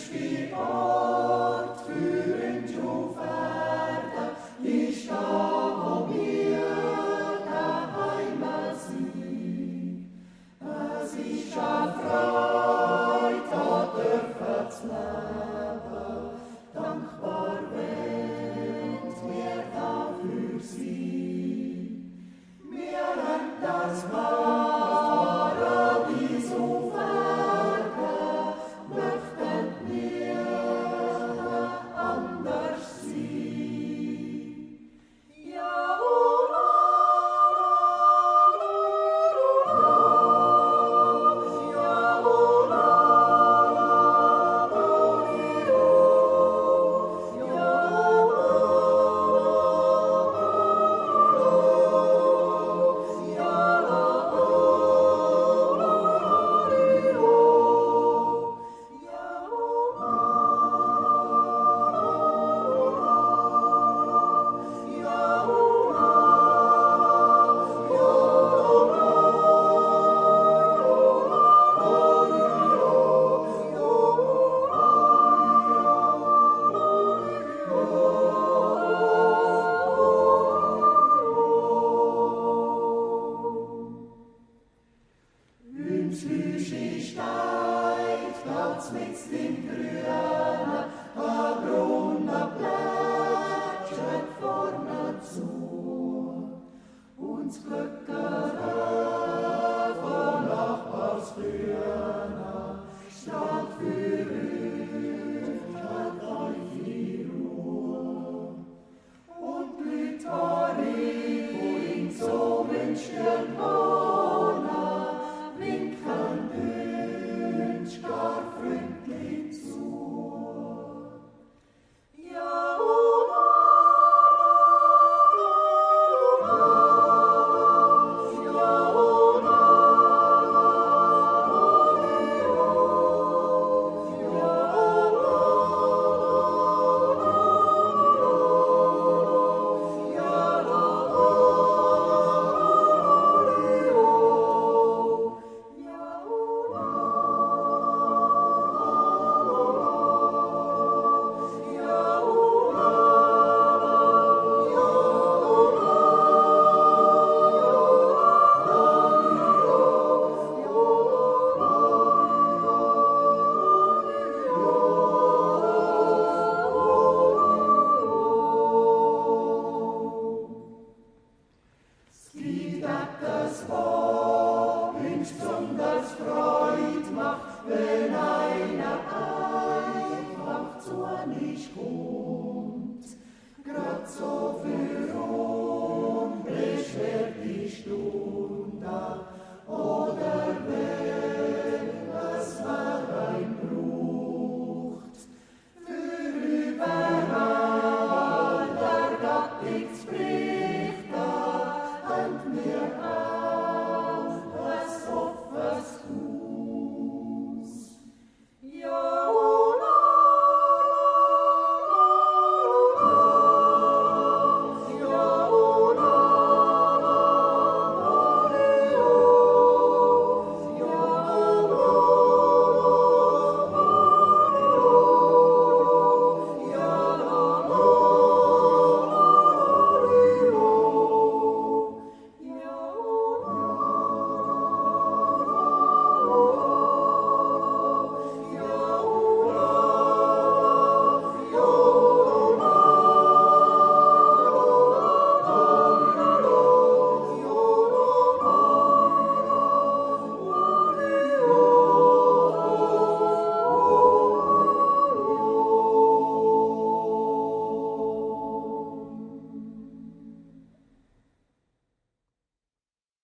die Ort führend auf Erde, ist da, wo wir daheim sind. Es ist eine Freude, da dürfen zu leben, dankbar, wenn wir dafür sind. Wir haben das Paradies auf Erden, möchten wir anders sein. Ja, Zwischen steigt, Platz mit dem Grünen, ein brauner Plätschert vorne zu. Und das Glöckere von Nachbarsgrünen steht für uns, hat euch die Ruhe. Und die Leute, wo in so Menschen wohnen, winken uns gar freundlich zu. Ja, das Wort uns besonders Freude macht, wenn einer einfach zu nicht kommt. Grad so für unbeschwert die Stunde oder